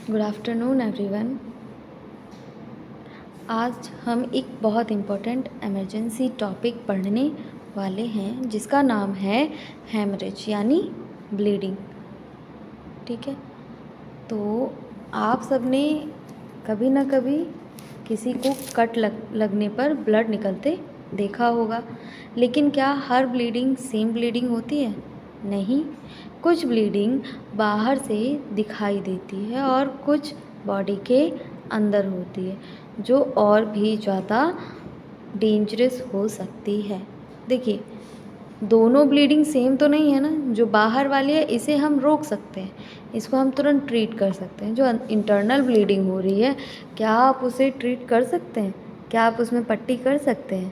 Good afternoon everyone. आज हम एक बहुत इम्पोर्टेंट इमरजेंसी टॉपिक पढ़ने वाले हैं जिसका नाम है हेमरेज यानी ब्लीडिंग। ठीक है, तो आप सबने कभी ना कभी किसी को कट लगने पर ब्लड निकलते देखा होगा, लेकिन क्या हर ब्लीडिंग सेम ब्लीडिंग होती है? नहीं, कुछ ब्लीडिंग बाहर से दिखाई देती है और कुछ बॉडी के अंदर होती है जो और भी ज़्यादा डेंजरस हो सकती है। देखिए, दोनों ब्लीडिंग सेम तो नहीं है ना। जो बाहर वाली है इसे हम रोक सकते हैं, इसको हम तुरंत ट्रीट कर सकते हैं। जो इंटरनल ब्लीडिंग हो रही है, क्या आप उसे ट्रीट कर सकते हैं? क्या आप उसमें पट्टी कर सकते हैं?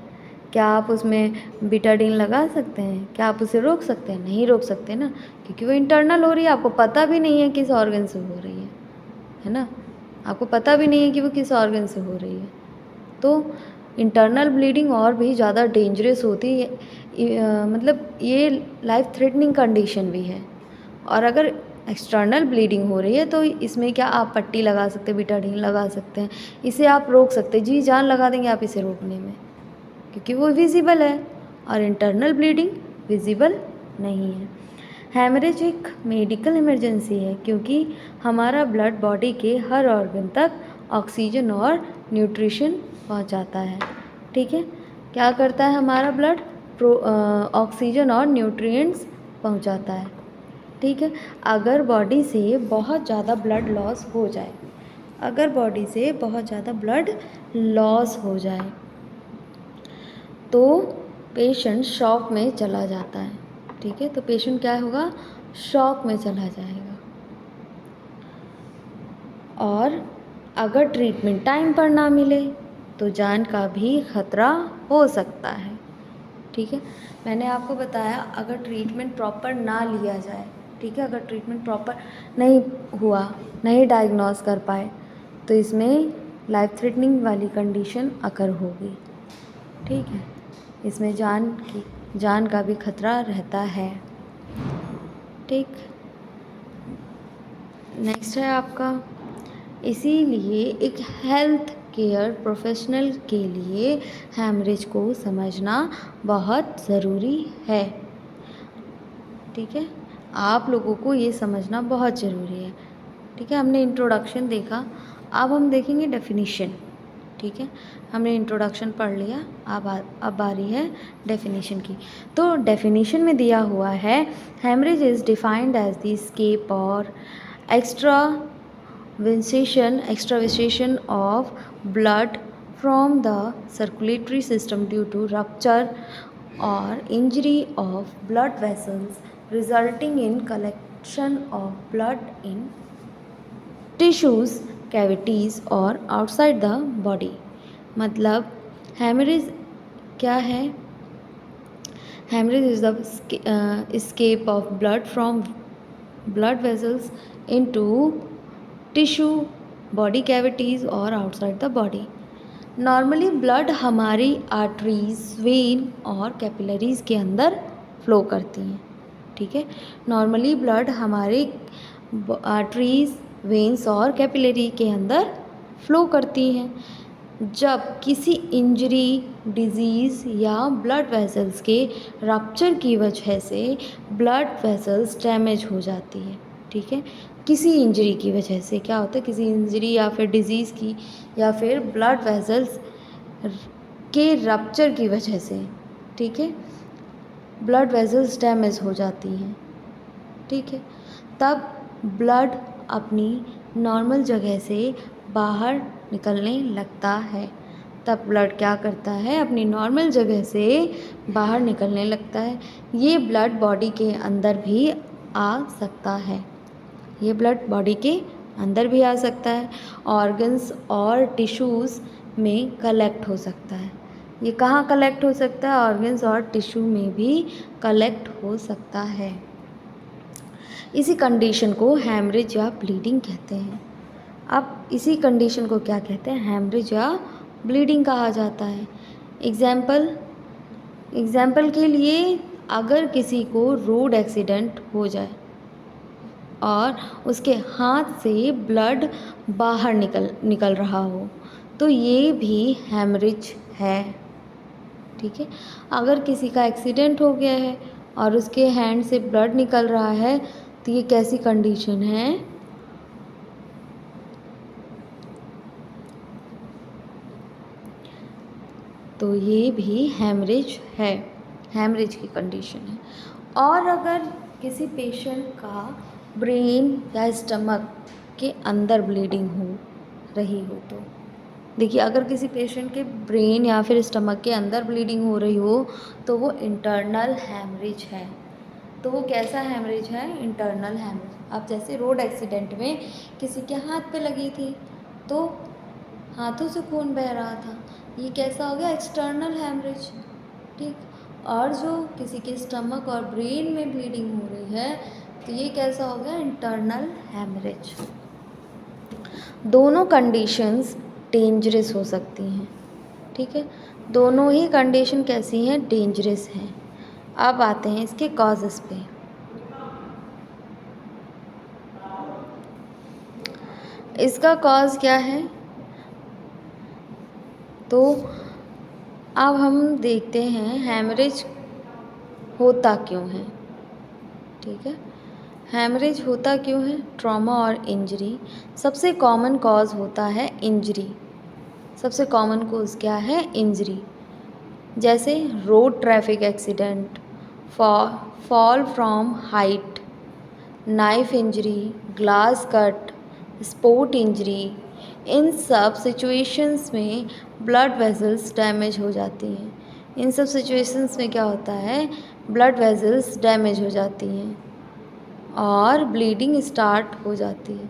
क्या आप उसमें बिटाडीन लगा सकते हैं? क्या आप उसे रोक सकते हैं? नहीं रोक सकते ना, क्योंकि वो इंटरनल हो रही है। आपको पता भी नहीं है किस ऑर्गन से हो रही है ना। आपको पता भी नहीं है कि वो किस ऑर्गन से हो रही है। तो इंटरनल ब्लीडिंग और भी ज़्यादा डेंजरस होती है, मतलब ये लाइफ थ्रेटनिंग कंडीशन भी है। और अगर एक्सटर्नल ब्लीडिंग हो रही है तो इसमें क्या आप पट्टी लगा सकते हैं, बिटाडीन लगा सकते हैं, इसे आप रोक सकते हैं, जी जान लगा देंगे आप इसे रोकने में, क्योंकि वो विजिबल है। और इंटरनल ब्लीडिंग विजिबल नहीं है। हेमरेज एक मेडिकल इमरजेंसी है क्योंकि हमारा ब्लड बॉडी के हर ऑर्गन तक ऑक्सीजन और न्यूट्रिशन पहुंचाता है। ठीक है, क्या करता है हमारा ब्लड? ऑक्सीजन और न्यूट्रिएंट्स पहुंचाता है। ठीक है, अगर बॉडी से बहुत ज़्यादा ब्लड लॉस हो जाए, अगर बॉडी से बहुत ज़्यादा ब्लड लॉस हो जाए तो पेशेंट शॉक में चला जाता है। ठीक है, तो पेशेंट क्या होगा? शॉक में चला जाएगा। और अगर ट्रीटमेंट टाइम पर ना मिले तो जान का भी खतरा हो सकता है। ठीक है, मैंने आपको बताया अगर ट्रीटमेंट प्रॉपर ना लिया जाए, ठीक है, अगर ट्रीटमेंट प्रॉपर नहीं हुआ, नहीं डायग्नोस कर पाए, तो इसमें लाइफ थ्रेटनिंग वाली कंडीशन अकर होगी। ठीक है, इसमें जान का भी खतरा रहता है। ठीक, नेक्स्ट है आपका, इसीलिए एक हेल्थ केयर प्रोफेशनल के लिए हेमरेज को समझना बहुत ज़रूरी है। ठीक है, आप लोगों को ये समझना बहुत ज़रूरी है। ठीक है, हमने इंट्रोडक्शन देखा, अब हम देखेंगे डेफिनेशन। ठीक है, हमने इंट्रोडक्शन पढ़ लिया, अब बारी है डेफिनेशन की। तो डेफिनेशन में दिया हुआ है, haemorrhage is defined as the escape और extravasation of blood from the circulatory system due to rupture or injury of blood vessels resulting in collection of blood in tissues, cavities or outside the body। मतलब haemorrhage क्या है? Haemorrhage is the escape of blood from blood vessels into tissue, body cavities और outside the body। Normally blood हमारी arteries, when और capillaries के अंदर flow करती हैं। ठीक है, नॉर्मली ब्लड हमारे आर्टरीज, वेन्स और कैपिलरी के अंदर फ्लो करती हैं। जब किसी इंजरी, डिजीज़ या ब्लड वेसल्स के रप्चर की वजह से ब्लड वेसल्स डैमेज हो जाती है। ठीक है, किसी इंजरी की वजह से क्या होता है, किसी इंजरी या फिर डिजीज़ की या फिर ब्लड वेसल्स के रप्चर की वजह से, ठीक है, ब्लड वेसल्स डैमेज हो जाती हैं। ठीक है, तब ब्लड अपनी नॉर्मल जगह से बाहर निकलने लगता है। तब ब्लड क्या करता है? अपनी नॉर्मल जगह से बाहर निकलने लगता है। ये ब्लड बॉडी के अंदर भी आ सकता है, ये ब्लड बॉडी के अंदर भी आ सकता है, ऑर्गन्स और टिश्यूज़ में कलेक्ट हो सकता है। ये कहाँ कलेक्ट हो सकता है? ऑर्गन्स और टिश्यू में भी कलेक्ट हो सकता है। इसी कंडीशन को हेमरेज या ब्लीडिंग कहते हैं। अब इसी कंडीशन को क्या कहते हैं? हेमरेज या ब्लीडिंग कहा जाता है। एग्जाम्पल के लिए, अगर किसी को रोड एक्सीडेंट हो जाए, और उसके हाथ से ब्लड बाहर निकल रहा हो, तो ये भी हेमरेज है। ठीक है। अगर किसी का एक्सीडेंट हो गया है और उसके हैंड से ब्लड निकल रहा है, तो ये कैसी कंडीशन है? तो ये भी हेमरेज है, हेमरेज की कंडीशन है। और अगर किसी पेशेंट का ब्रेन या स्टमक के अंदर ब्लीडिंग हो रही हो, तो देखिए, अगर किसी पेशेंट के ब्रेन या फिर स्टमक के अंदर ब्लीडिंग हो रही हो, तो वो इंटरनल हेमरेज है। तो वो कैसा हेमरेज है? Internal haemorrhage. अब जैसे रोड एक्सीडेंट में किसी के हाथ पे लगी थी, तो हाथों से खून बह रहा था, ये कैसा हो गया? External haemorrhage. ठीक। और जो किसी के स्टमक और ब्रेन में ब्लीडिंग हो रही है, तो ये कैसा हो गया? Internal haemorrhage. दोनों कंडीशंस डेंजरस हो सकती हैं। ठीक है, दोनों ही कंडीशन कैसी हैं? डेंजरस हैं। अब आते हैं इसके कॉजेस पे। इसका कॉज क्या है? तो अब हम देखते हैं हेमरेज होता क्यों है। ठीक है, हेमरेज होता क्यों है? ट्रॉमा और इंजरी। सबसे कॉमन कॉज होता है इंजरी। सबसे कॉमन कॉज क्या है? इंजरी। जैसे road traffic accident, fall from height, knife injury, glass cut, sport injury. इन सब सिचुएशंस में ब्लड वेसल्स डैमेज हो जाती हैं। इन सब सिचुएशंस में क्या होता है? ब्लड वेसल्स डैमेज हो जाती हैं और ब्लीडिंग स्टार्ट हो जाती है।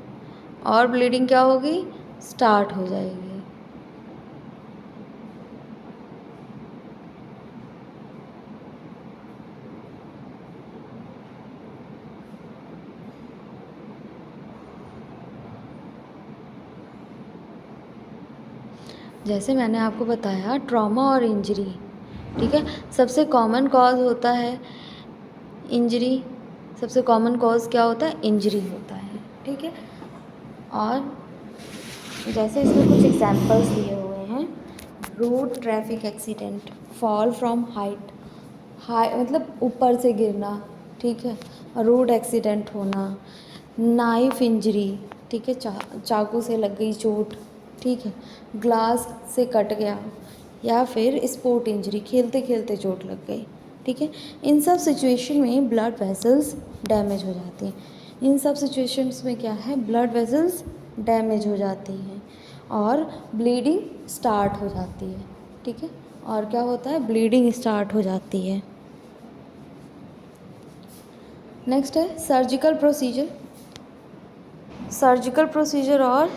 और ब्लीडिंग क्या होगी? स्टार्ट हो जाएगी। जैसे मैंने आपको बताया, ट्रॉमा और इंजरी। ठीक है, सबसे कॉमन कॉज होता है इंजरी। सबसे कॉमन कॉज क्या होता है? इंजरी होता है। ठीक है, और जैसे इसमें कुछ एग्जांपल्स दिए हुए हैं। Road traffic accident, fall from height, मतलब ऊपर से गिरना। ठीक है, रोड एक्सीडेंट होना, नाइफ इंजरी। ठीक है, चाकू से लग गई चोट। ठीक है, ग्लास से कट गया, या फिर स्पोर्ट इंजरी, खेलते खेलते चोट लग गई। ठीक है, इन सब सिचुएशन में ब्लड वेसल्स डैमेज हो जाती हैं। इन सब सिचुएशंस में क्या है? ब्लड वेसल्स डैमेज हो जाती हैं और ब्लीडिंग स्टार्ट हो जाती है। ठीक है, और क्या होता है? ब्लीडिंग स्टार्ट हो जाती है। नेक्स्ट है सर्जिकल प्रोसीजर। सर्जिकल प्रोसीजर और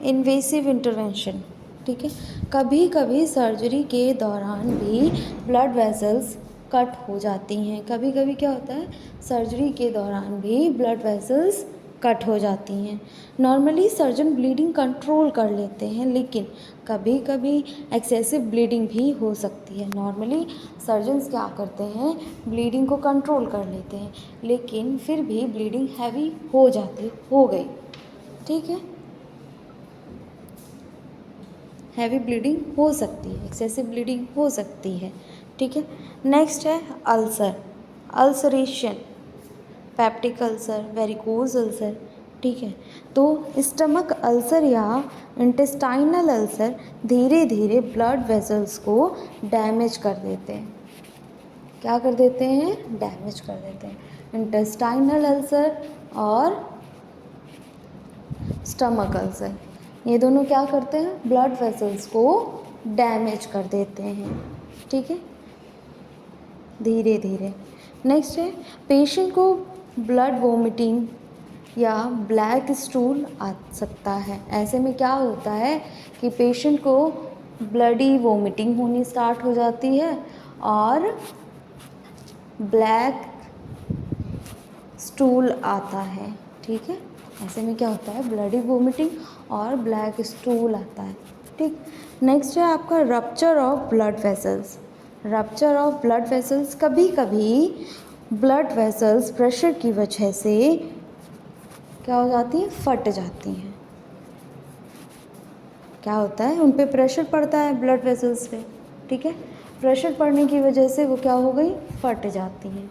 इन्वेसिव इंटरवेंशन। ठीक है, कभी कभी सर्जरी के दौरान भी ब्लड वेसल्स कट हो जाती हैं। कभी कभी क्या होता है? सर्जरी के दौरान भी ब्लड वेसल्स कट हो जाती हैं। नॉर्मली सर्जन ब्लीडिंग कंट्रोल कर लेते हैं, लेकिन कभी कभी एक्सेसिव ब्लीडिंग भी हो सकती है। नॉर्मली सर्जन्स क्या करते हैं? ब्लीडिंग को कंट्रोल कर लेते हैं, लेकिन फिर भी ब्लीडिंग हैवी हो गई। ठीक है, हैवी ब्लीडिंग हो सकती है, एक्सेसिव ब्लीडिंग हो सकती है। ठीक है, नेक्स्ट है ulcer, ulceration, peptic ulcer, varicose ulcer. ठीक है, तो स्टमक अल्सर या इंटेस्टाइनल अल्सर धीरे धीरे ब्लड वेसल्स को डैमेज कर देते हैं। क्या कर देते हैं? डैमेज कर देते हैं। इंटेस्टाइनल अल्सर और स्टमक अल्सर, ये दोनों क्या करते हैं? ब्लड वेसल्स को डैमेज कर देते हैं। ठीक है, धीरे धीरे। नेक्स्ट है पेशेंट को ब्लड वोमिटिंग या ब्लैक स्टूल आ सकता है। ऐसे में क्या होता है कि पेशेंट को ब्लडी वोमिटिंग होनी स्टार्ट हो जाती है और ब्लैक स्टूल आता है। ठीक है, ऐसे में क्या होता है? ब्लडी वोमिटिंग और ब्लैक स्टूल आता है। ठीक, नेक्स्ट है आपका rupture of blood vessels. Rupture of blood vessels, कभी कभी ब्लड वेसल्स प्रेशर की वजह से क्या हो जाती हैं, फट जाती हैं। क्या होता है, उन पे प्रेशर पड़ता है ब्लड वेसल्स पे, ठीक है, प्रेशर पड़ने की वजह से वो क्या हो गई, फट जाती हैं,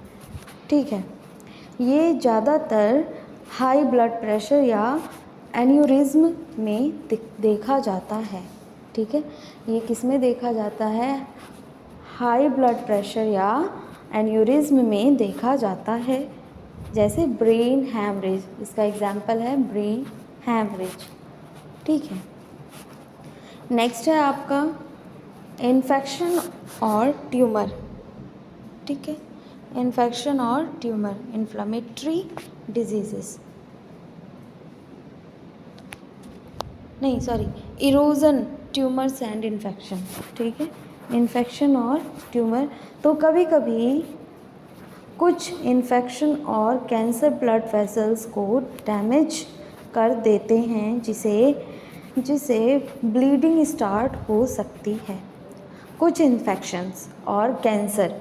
ठीक है। ये ज़्यादातर हाई ब्लड प्रेशर या एन्यूरिज्म में देखा जाता है, ठीक है। ये किस में देखा जाता है, हाई ब्लड प्रेशर या एन्यूरिज्म में देखा जाता है, जैसे ब्रेन हैमरेज, इसका एग्जाम्पल है ब्रेन हैमरेज, ठीक है। नेक्स्ट है आपका इन्फेक्शन और ट्यूमर, ठीक है, इन्फेक्शन और ट्यूमर, इन्फ्लेमेटरी डिजीजेस, नहीं sorry, erosion, tumours and infection, ठीक है, इन्फेक्शन और ट्यूमर। तो कभी कभी कुछ इन्फेक्शन और कैंसर ब्लड वेसल्स को डैमेज कर देते हैं, जिसे ब्लीडिंग स्टार्ट हो सकती है। कुछ इन्फेक्शंस और कैंसर,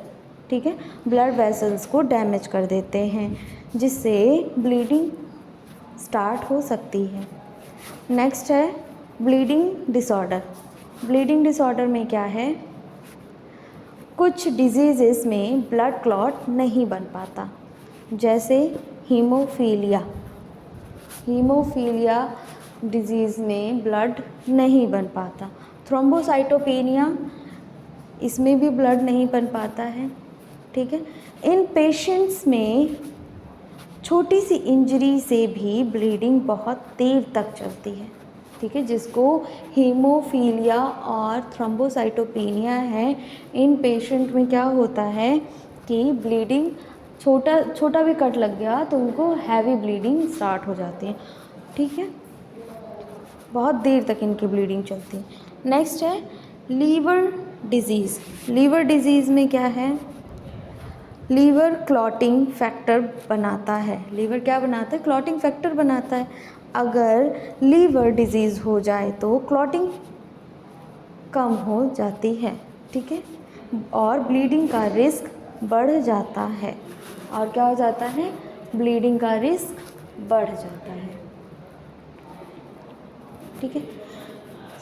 ठीक है, ब्लड वेसल्स को डैमेज कर देते हैं, जिससे ब्लीडिंग स्टार्ट हो सकती है। नेक्स्ट है ब्लीडिंग डिसऑर्डर। ब्लीडिंग डिसऑर्डर में क्या है, कुछ डिजीज़ेस में ब्लड क्लॉट नहीं बन पाता, जैसे हीमोफीलिया। हीमोफीलिया डिजीज़ में ब्लड नहीं बन पाता। थ्रोम्बोसाइटोपेनिया, इसमें भी ब्लड नहीं बन पाता है, ठीक है। इन पेशेंट्स में छोटी सी इंजरी से भी ब्लीडिंग बहुत देर तक चलती है, ठीक है, जिसको हीमोफीलिया और थ्रोम्बोसाइटोपेनिया है। इन पेशेंट में क्या होता है कि ब्लीडिंग, छोटा भी कट लग गया तो उनको हैवी ब्लीडिंग स्टार्ट हो जाती है, ठीक है, बहुत देर तक इनकी ब्लीडिंग चलती है। नेक्स्ट है लीवर डिजीज़। लीवर डिजीज़ में क्या है, लीवर क्लॉटिंग फैक्टर बनाता है। लीवर क्या बनाता है, क्लॉटिंग फैक्टर बनाता है। अगर लीवर डिजीज़ हो जाए तो क्लॉटिंग कम हो जाती है, ठीक है, और ब्लीडिंग का रिस्क बढ़ जाता है। और क्या हो जाता है, ब्लीडिंग का रिस्क बढ़ जाता है, ठीक है।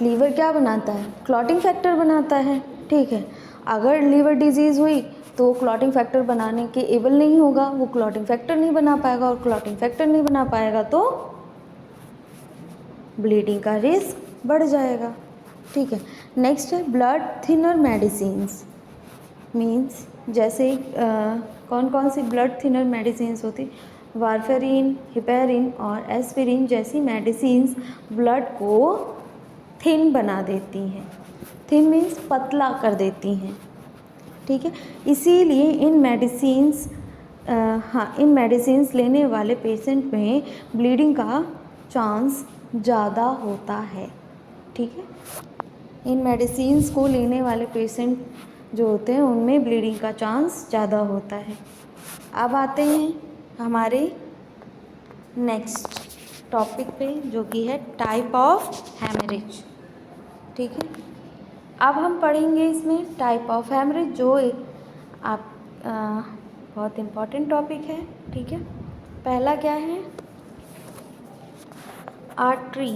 लीवर क्या बनाता है, क्लॉटिंग फैक्टर बनाता है, ठीक है। अगर लीवर डिजीज़ हुई तो क्लॉटिंग फैक्टर बनाने के एबल नहीं होगा, वो क्लॉटिंग फैक्टर नहीं बना पाएगा, और क्लॉटिंग फैक्टर नहीं बना पाएगा तो ब्लीडिंग का रिस्क बढ़ जाएगा, ठीक है। नेक्स्ट है ब्लड थिनर मेडिसिन्स, मीन्स जैसे कौन कौन सी ब्लड थिनर मेडिसिन्स होती, वारफेरिन, हिपेरिन और एस्पिरिन जैसी मेडिसिन्स ब्लड को थिन बना देती हैं। थिन मीन्स पतला कर देती हैं, ठीक है। इसीलिए इन मेडिसिन्स लेने वाले पेशेंट में ब्लीडिंग का चांस ज़्यादा होता है, ठीक है। इन मेडिसिन्स को लेने वाले पेशेंट जो होते हैं उनमें ब्लीडिंग का चांस ज़्यादा होता है। अब आते हैं हमारे नेक्स्ट टॉपिक पे, जो कि है टाइप ऑफ हैमरेज, ठीक है। अब हम पढ़ेंगे इसमें टाइप ऑफ हैमरेज, जो आप बहुत इम्पॉर्टेंट टॉपिक है, ठीक है। पहला क्या है, आर्टरी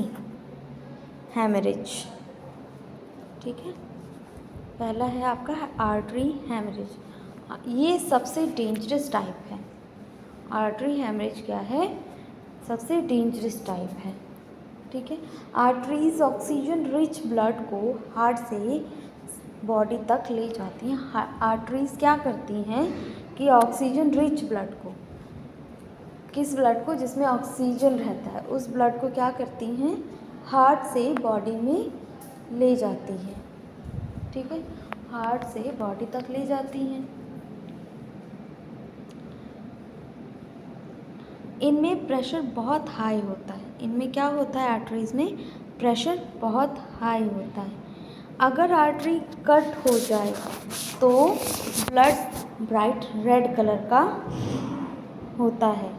हैमरेज, ठीक है। पहला है आपका आर्टरी हैमरेज, ये सबसे डेंजरस टाइप है। आर्टरी हैमरेज क्या है, सबसे डेंजरस टाइप है, ठीक है। आर्टरीज ऑक्सीजन रिच ब्लड को हार्ट से बॉडी तक ले जाती हैं। आर्टरीज क्या करती हैं कि ऑक्सीजन रिच ब्लड को, किस ब्लड को, जिसमें ऑक्सीजन रहता है, उस ब्लड को क्या करती हैं, हार्ट से बॉडी में ले जाती हैं, ठीक है, हार्ट से बॉडी तक ले जाती हैं। इनमें प्रेशर बहुत हाई होता है। इनमें क्या होता है, आर्टरीज में प्रेशर बहुत हाई होता है। अगर आर्टरी कट हो जाए तो ब्लड ब्राइट रेड कलर का होता है,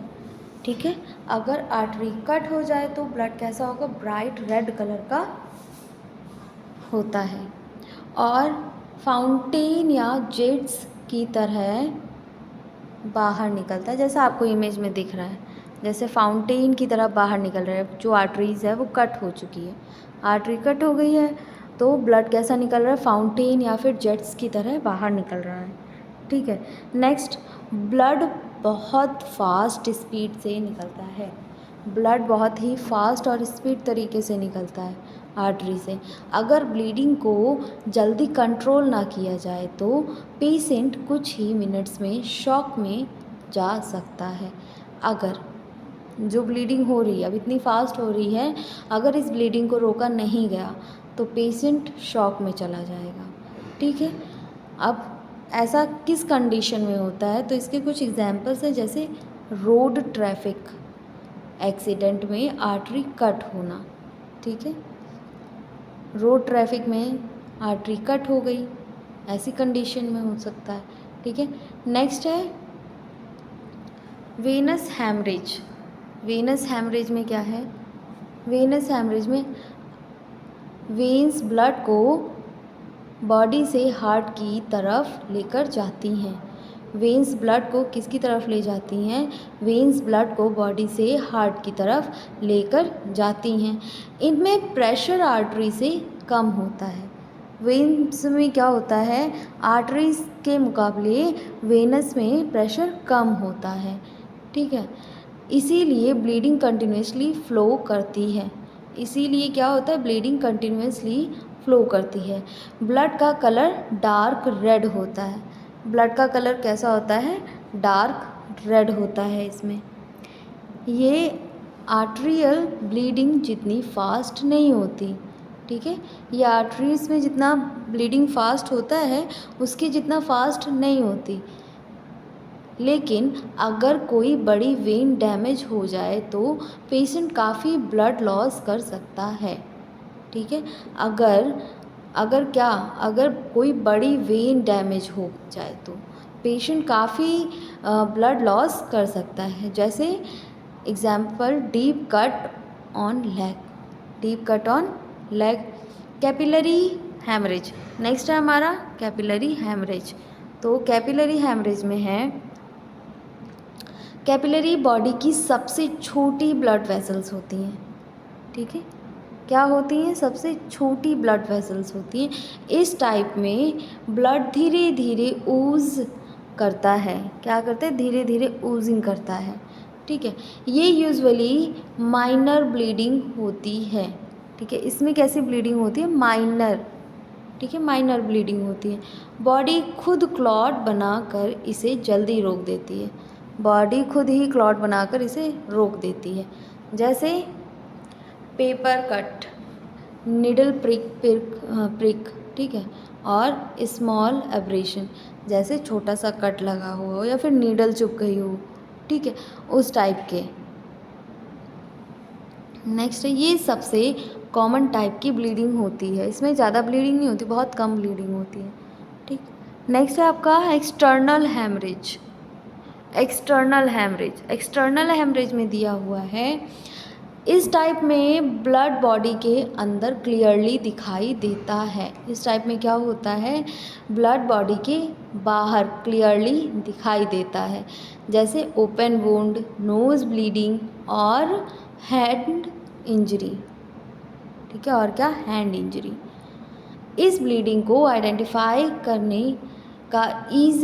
ठीक है। अगर आर्टरी कट हो जाए तो ब्लड कैसा होगा, ब्राइट रेड कलर का होता है, और फाउंटेन या जेट्स की तरह बाहर निकलता है, जैसा आपको इमेज में दिख रहा है, जैसे फाउंटेन की तरह बाहर निकल रहा है, जो आर्टरीज़ है वो कट हो चुकी है, आर्टरी कट हो गई है तो ब्लड कैसा निकल रहा है, फाउंटेन या फिर जेट्स की तरह बाहर निकल रहा है। ठीक है। नेक्स्ट, ब्लड बहुत फास्ट स्पीड से निकलता है, ब्लड बहुत ही फास्ट और स्पीड तरीके से निकलता है आर्टरी से। अगर ब्लीडिंग को जल्दी कंट्रोल ना किया जाए तो पेशेंट कुछ ही मिनट्स में शॉक में जा सकता है। अगर जो ब्लीडिंग हो रही है अब इतनी फास्ट हो रही है, अगर इस ब्लीडिंग को रोका नहीं गया तो पेशेंट शॉक में चला जाएगा। ठीक है। अब ऐसा किस कंडीशन में होता है, तो इसके कुछ एग्जांपल्स हैं, जैसे रोड ट्रैफिक एक्सीडेंट में आर्टरी कट होना। ठीक है, रोड ट्रैफिक में आर्टरी कट हो गई, ऐसी कंडीशन में हो सकता है। ठीक है। नेक्स्ट है वेनस हैमरेज। वेनस हैमरेज में क्या है, वेनस हैमरेज में वेन्स ब्लड को बॉडी से हार्ट की तरफ लेकर जाती हैं। वेन्स ब्लड को किसकी तरफ ले जाती हैं, वेन्स ब्लड को बॉडी से हार्ट की तरफ लेकर जाती हैं। इनमें प्रेशर आर्टरी से कम होता है। वेन्स में क्या होता है, आर्टरीज के मुकाबले वेनस में प्रेशर कम होता है। ठीक है, इसीलिए ब्लीडिंग कंटिन्यूसली फ़्लो करती है। इसीलिए क्या होता है, ब्लीडिंग कंटिन्यूसली फ़्लो करती है। ब्लड का कलर डार्क रेड होता है। ब्लड का कलर कैसा होता है, डार्क रेड होता है इसमें। ये आर्ट्रियल ब्लीडिंग जितनी फास्ट नहीं होती। ठीक है, ये आर्टरीज में जितना ब्लीडिंग फास्ट होता है उसकी जितना फास्ट नहीं होती। लेकिन अगर कोई बड़ी वेन डैमेज हो जाए तो पेशेंट काफ़ी ब्लड लॉस कर सकता है। ठीक है, अगर कोई बड़ी वेन डैमेज हो जाए तो पेशेंट काफ़ी ब्लड लॉस कर सकता है। जैसे example, deep cut on leg, deep cut on leg, capillary haemorrhage. Next है हमारा कैपिलरी हैमरेज। तो कैपिलरी हैमरेज में है, कैपिलरी बॉडी की सबसे छोटी ब्लड वेसल्स होती हैं। ठीक है, क्या होती हैं, सबसे छोटी ब्लड वेसल्स होती हैं। इस टाइप में ब्लड धीरे धीरे ऊज करता है। क्या करता है, धीरे धीरे ऊजिंग करता है। ठीक है, ये यूजुअली माइनर ब्लीडिंग होती है। ठीक है, इसमें कैसी ब्लीडिंग होती है, माइनर। ठीक है, माइनर ब्लीडिंग होती है। बॉडी खुद क्लॉट बनाकर इसे जल्दी रोक देती है। बॉडी खुद ही क्लॉट बनाकर इसे रोक देती है। जैसे पेपर कट, निडल प्रिक, ठीक है, और स्मॉल एब्रेशन, जैसे छोटा सा कट लगा हुआ हो या फिर नीडल चुभ गई हो। ठीक है, उस टाइप के। नेक्स्ट है, ये सबसे कॉमन टाइप की ब्लीडिंग होती है। इसमें ज़्यादा ब्लीडिंग नहीं होती, बहुत कम ब्लीडिंग होती है। ठीक, नेक्स्ट है आपका external haemorrhage. External haemorrhage, external haemorrhage में दिया हुआ है, इस टाइप में ब्लड बॉडी के अंदर क्लियरली दिखाई देता है। इस टाइप में क्या होता है, ब्लड बॉडी के बाहर क्लियरली दिखाई देता है। जैसे ओपन वुंड, नोज़ ब्लीडिंग और हैंड इंजरी। ठीक है, और क्या, हैंड इंजरी। इस ब्लीडिंग को आइडेंटिफाई करने का इस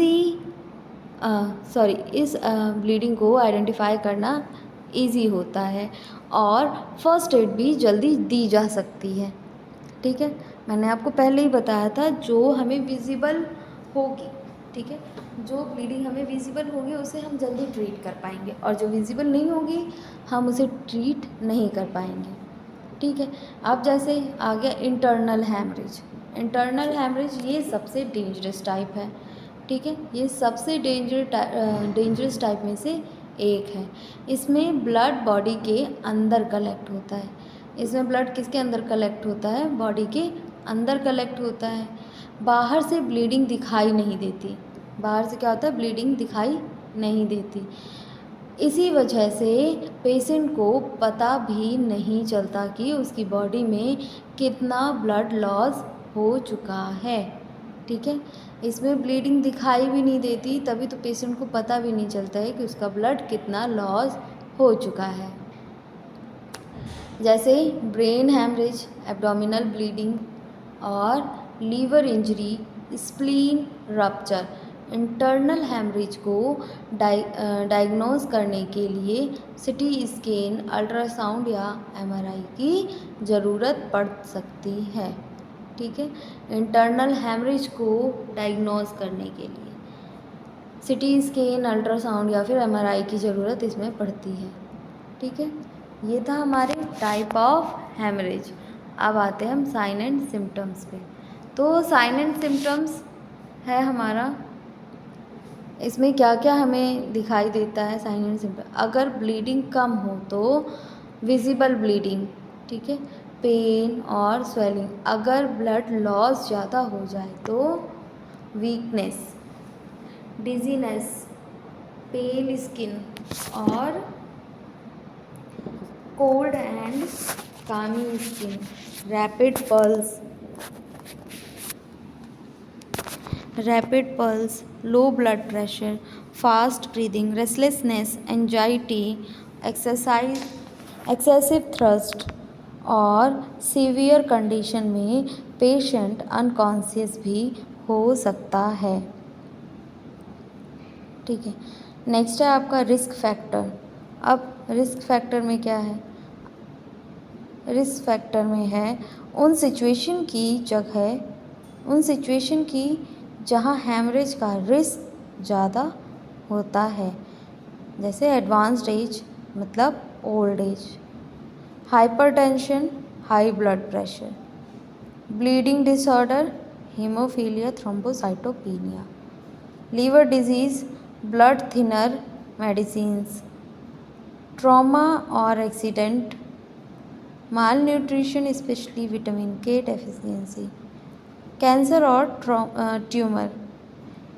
ब्लीडिंग को आइडेंटिफाई करना ईजी होता है और फर्स्ट एड भी जल्दी दी जा सकती है। ठीक है, मैंने आपको पहले ही बताया था, जो हमें विजिबल होगी, ठीक है, जो ब्लीडिंग हमें विजिबल होगी उसे हम जल्दी ट्रीट कर पाएंगे, और जो विजिबल नहीं होगी हम उसे ट्रीट नहीं कर पाएंगे। ठीक है, अब जैसे आ गया इंटरनल हैमरेज। इंटरनल हैमरेज ये सबसे डेंजरस टाइप है। ठीक है, ये सबसे डेंजरस टाइप में से एक है। इसमें ब्लड बॉडी के अंदर कलेक्ट होता है। इसमें ब्लड किसके अंदर कलेक्ट होता है, बॉडी के अंदर कलेक्ट होता है। बाहर से ब्लीडिंग दिखाई नहीं देती। बाहर से क्या होता है, ब्लीडिंग दिखाई नहीं देती। इसी वजह से पेशेंट को पता भी नहीं चलता कि उसकी बॉडी में कितना ब्लड लॉस हो चुका है। ठीक है, इसमें ब्लीडिंग दिखाई भी नहीं देती, तभी तो पेशेंट को पता भी नहीं चलता है कि उसका ब्लड कितना लॉस हो चुका है, जैसे ब्रेन हैमरेज, एब्डोमिनल ब्लीडिंग और liver injury, spleen rupture. Internal haemorrhage को डायग्नोज करने के लिए सीटी स्कैन, अल्ट्रासाउंड या एमआरआई की ज़रूरत पड़ सकती है। ठीक है, इंटरनल हैमरेज को डायग्नोज करने के लिए सीटी स्कैन, अल्ट्रासाउंड या फिर एमआरआई की ज़रूरत इसमें पड़ती है। ठीक है, ये था हमारे टाइप ऑफ हैमरेज। अब आते हैं हम साइन एंड सिम्टम्स पे। तो साइन एंड सिम्टम्स है हमारा, इसमें क्या क्या हमें दिखाई देता है साइन एंड सिम्टम। अगर ब्लीडिंग कम हो तो विजिबल ब्लीडिंग, ठीक है, पेन और स्वेलिंग। अगर ब्लड लॉस ज़्यादा हो जाए तो वीकनेस, डिजीनेस, पेल स्किन और cold and clammy skin, rapid pulse, low blood pressure, fast breathing, restlessness, anxiety, excessive thrust और सीवियर कंडीशन में पेशेंट अनकॉन्शियस भी हो सकता है। ठीक है, नेक्स्ट है आपका रिस्क फैक्टर। अब रिस्क फैक्टर में क्या है? रिस्क फैक्टर में है उन सिचुएशन की जहाँ हैमरेज का रिस्क ज़्यादा होता है, जैसे एडवांस्ड एज मतलब old age, hypertension, high blood pressure, bleeding disorder, haemophilia, thrombocytopenia, liver disease, blood thinner medicines, trauma और accident, malnutrition specially vitamin K deficiency, cancer और ट्यूमर।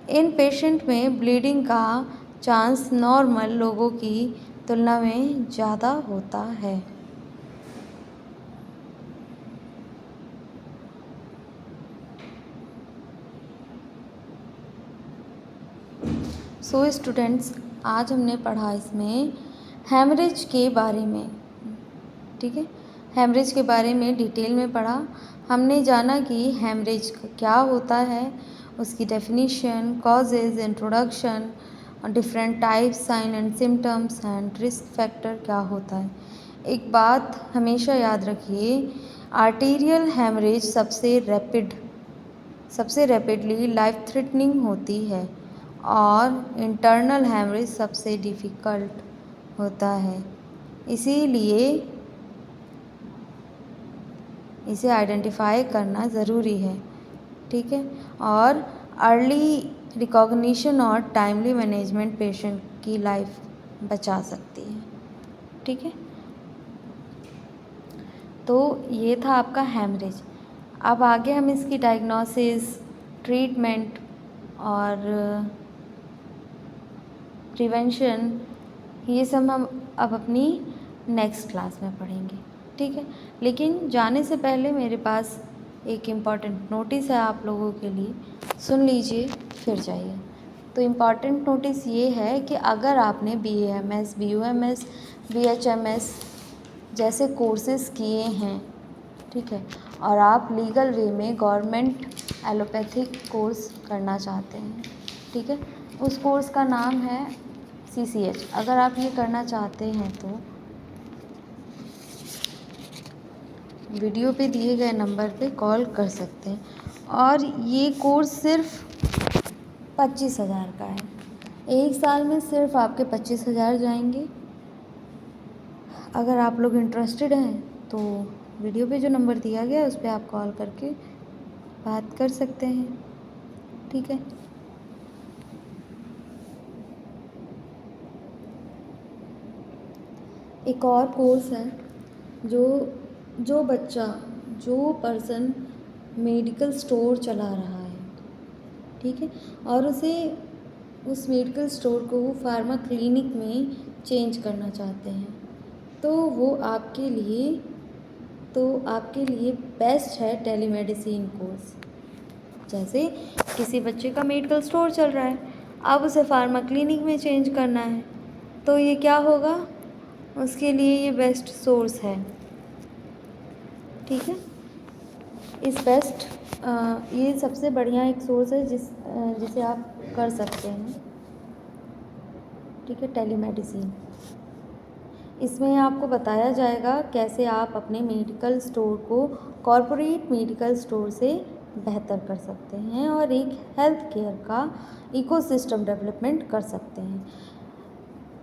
इन पेशेंट में ब्लीडिंग का चांस नॉर्मल लोगों की तुलना में ज़्यादा होता है। सो स्टूडेंट्स, आज हमने पढ़ा इसमें हैमरेज के बारे में। ठीक है, हैमरेज के बारे में डिटेल में पढ़ा। हमने जाना कि हैमरेज क्या होता है, उसकी definition, causes, introduction, different types, sign and symptoms and risk factor क्या होता है। एक बात हमेशा याद रखिए, आर्टीरियल हैमरेज सबसे रैपिडली लाइफ थ्रेटनिंग होती है और इंटरनल हैमरेज सबसे डिफ़िकल्ट होता है। इसीलिए इसे आइडेंटिफाई करना ज़रूरी है। ठीक है, और अर्ली रिकॉग्निशन और टाइमली मैनेजमेंट पेशेंट की लाइफ बचा सकती है। ठीक है, तो ये था आपका हैमरेज। अब आगे हम इसकी डायग्नोसिस, ट्रीटमेंट और प्रिवेंशन, ये सब हम अब अपनी नेक्स्ट क्लास में पढ़ेंगे। ठीक है, लेकिन जाने से पहले मेरे पास एक इम्पॉर्टेंट नोटिस है आप लोगों के लिए, सुन लीजिए फिर जाइए। तो इम्पॉर्टेंट नोटिस ये है कि अगर आपने BAMS, BUMS, BHMS जैसे कोर्सेज़ किए हैं, ठीक है, और आप लीगल वे में गवर्नमेंट एलोपैथिक कोर्स करना चाहते हैं, ठीक है, उस कोर्स का नाम है CCH। अगर आप ये करना चाहते हैं तो वीडियो पे दिए गए नंबर पे कॉल कर सकते हैं और ये कोर्स सिर्फ 25,000 का है। एक साल में सिर्फ आपके 25,000 जाएंगे। अगर आप लोग इंटरेस्टेड हैं तो वीडियो पे जो नंबर दिया गया है उस पर आप कॉल करके बात कर सकते हैं। ठीक है, एक और कोर्स है जो पर्सन मेडिकल स्टोर चला रहा है, ठीक है, और उस मेडिकल स्टोर को वो फार्मा क्लिनिक में चेंज करना चाहते हैं, तो वो आपके लिए बेस्ट है टेलीमेडिसिन कोर्स। जैसे किसी बच्चे का मेडिकल स्टोर चल रहा है, अब उसे फार्मा क्लिनिक में चेंज करना है, तो ये क्या होगा, उसके लिए ये बेस्ट सोर्स है। ठीक है, ये सबसे बढ़िया एक सोर्स है जिसे आप कर सकते हैं। ठीक है, टेलीमेडिसिन। इसमें आपको बताया जाएगा कैसे आप अपने मेडिकल स्टोर को कॉरपोरेट मेडिकल स्टोर से बेहतर कर सकते हैं और एक हेल्थ केयर का इकोसिस्टम डेवलपमेंट कर सकते हैं।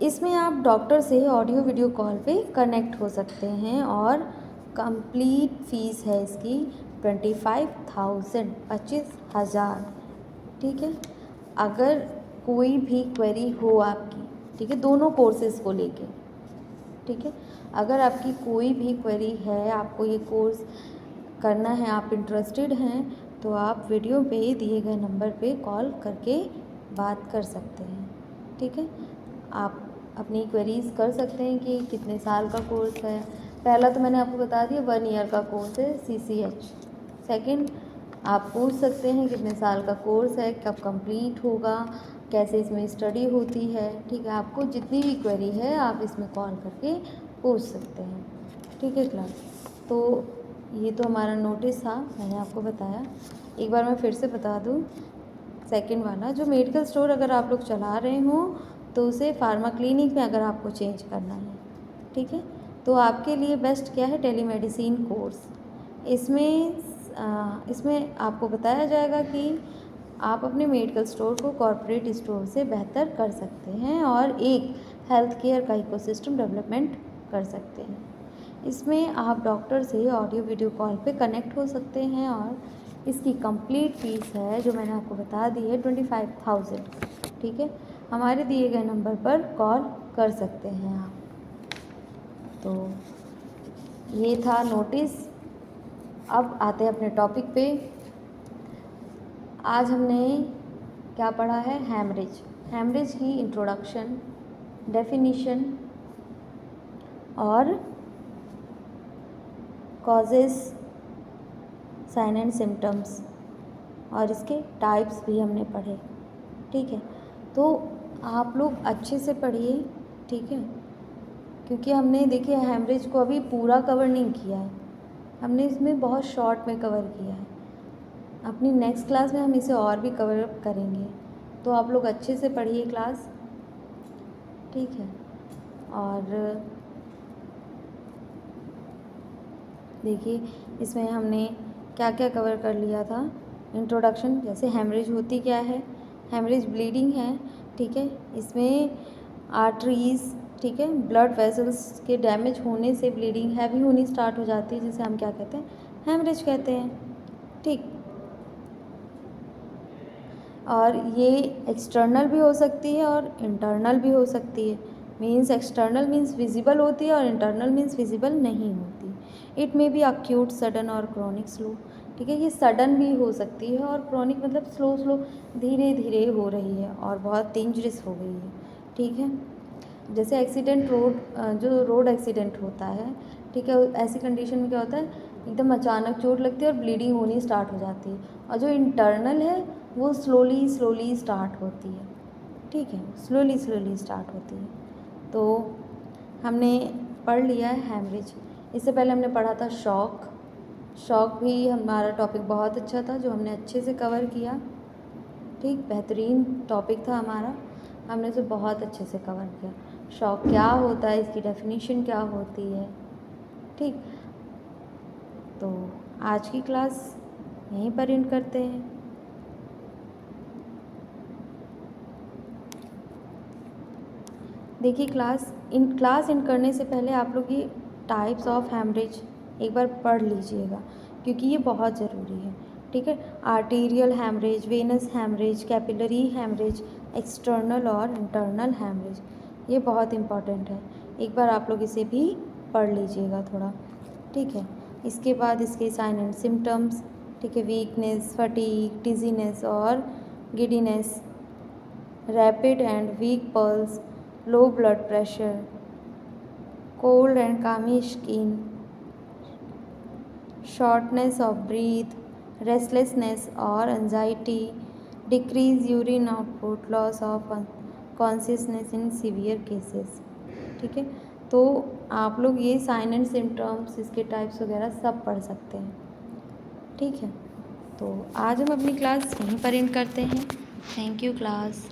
इसमें आप डॉक्टर से ऑडियो वीडियो कॉल पे कनेक्ट हो सकते हैं और कंप्लीट फ़ीस है इसकी 25,000 25,000। ठीक है, अगर कोई भी क्वेरी हो आपकी, ठीक है, दोनों कोर्सेज़ को लेके, ठीक है, अगर आपकी कोई भी क्वेरी है, आपको ये कोर्स करना है, आप इंटरेस्टेड हैं, तो आप वीडियो पे दिए गए नंबर पे कॉल करके बात कर सकते हैं। ठीक है, आप अपनी क्वेरीज कर सकते हैं कि कितने साल का कोर्स है। पहला तो मैंने आपको बता दिया 1 ईयर का कोर्स है CCH। सेकंड, आप पूछ सकते हैं कितने साल का कोर्स है, कब कंप्लीट होगा, कैसे इसमें स्टडी होती है। ठीक है, आपको जितनी भी क्वेरी है आप इसमें कॉल करके पूछ सकते हैं। ठीक है क्लास, तो ये तो हमारा नोटिस था, मैंने आपको बताया। एक बार मैं फिर से बता दूँ, सेकंड वाला जो मेडिकल स्टोर अगर आप लोग चला रहे हों तो उसे फार्मा क्लिनिक में अगर आपको चेंज करना है, ठीक है, तो आपके लिए बेस्ट क्या है, टेलीमेडिसिन कोर्स। इसमें आपको बताया जाएगा कि आप अपने मेडिकल स्टोर को कॉरपोरेट स्टोर से बेहतर कर सकते हैं और एक हेल्थ केयर का इकोसिस्टम डेवलपमेंट कर सकते हैं। इसमें आप डॉक्टर से ऑडियो वीडियो कॉल पे कनेक्ट हो सकते हैं और इसकी कंप्लीट फ़ीस है जो मैंने आपको बता दी है 25,000। ठीक है, हमारे दिए गए नंबर पर कॉल कर सकते हैं आप। तो ये था नोटिस। अब आते हैं अपने टॉपिक पे। आज हमने क्या पढ़ा है, हेमरेज की इंट्रोडक्शन, डेफिनीशन और कॉजेस, साइन एंड सिम्टम्स और इसके टाइप्स भी हमने पढ़े। ठीक है, तो आप लोग अच्छे से पढ़िए। ठीक है, क्योंकि हमने देखिए हेमरेज को अभी पूरा कवर नहीं किया है, हमने इसमें बहुत शॉर्ट में कवर किया है। अपनी नेक्स्ट क्लास में हम इसे और भी कवर अप करेंगे, तो आप लोग अच्छे से पढ़िए क्लास। ठीक है, और देखिए इसमें हमने क्या क्या कवर कर लिया था। इंट्रोडक्शन, जैसे हेमरेज होती क्या है, हेमरेज ब्लीडिंग है। ठीक है, इसमें आर्टरीज, ठीक है, ब्लड वेसल्स के डैमेज होने से ब्लीडिंग हैवी होनी स्टार्ट हो जाती है, जिसे हम क्या कहते हैं, हेमरेज कहते हैं। ठीक, और ये एक्सटर्नल भी हो सकती है और इंटरनल भी हो सकती है। मीन्स एक्सटर्नल मीन्स विजिबल होती है और इंटरनल मीन्स विजिबल नहीं होती। It may be acute, sudden और क्रॉनिक स्लो। ठीक है, ये सडन भी हो सकती है और क्रॉनिक मतलब स्लो स्लो, धीरे धीरे हो रही है और बहुत डेंजरस हो गई है। ठीक है, जैसे एक्सीडेंट जो रोड एक्सीडेंट होता है, ठीक है, ऐसी कंडीशन में क्या होता है, एकदम अचानक चोट लगती है और ब्लीडिंग होनी स्टार्ट हो जाती है। और जो इंटरनल है वो स्लोली स्लोली स्टार्ट होती है। ठीक है, स्लोली स्लोली स्टार्ट होती है। तो हमने पढ़ लिया है हेमरेज। इससे पहले हमने पढ़ा था शॉक भी हमारा टॉपिक बहुत अच्छा था, जो हमने अच्छे से कवर किया। ठीक, बेहतरीन टॉपिक था हमारा, हमने उसे बहुत अच्छे से कवर किया। शॉक क्या होता है, इसकी डेफिनेशन क्या होती है। ठीक, तो आज की क्लास यहीं पर एंड करते हैं। देखिए क्लास एंड करने से पहले आप लोग ये टाइप्स ऑफ हेमरेज एक बार पढ़ लीजिएगा, क्योंकि ये बहुत ज़रूरी है। ठीक है, arterial haemorrhage, venous haemorrhage, capillary haemorrhage, external और इंटरनल हेमरेज, ये बहुत इम्पॉर्टेंट है। एक बार आप लोग इसे भी पढ़ लीजिएगा थोड़ा। ठीक है, इसके बाद इसके साइन एंड सिम्टम्स, ठीक है, वीकनेस, फटीग, डिजीनेस और giddiness, rapid and weak pulse, low blood pressure, cold and clammy skin, shortness of breath, restlessness और anxiety, decrease urine output, loss of consciousness in severe cases. ठीक है, तो आप लोग ये साइन एंड सिम्टम्स, इसके types वगैरह सब पढ़ सकते हैं। ठीक है, तो आज हम अपनी क्लास यहीं पर एंड करते हैं। Thank you class.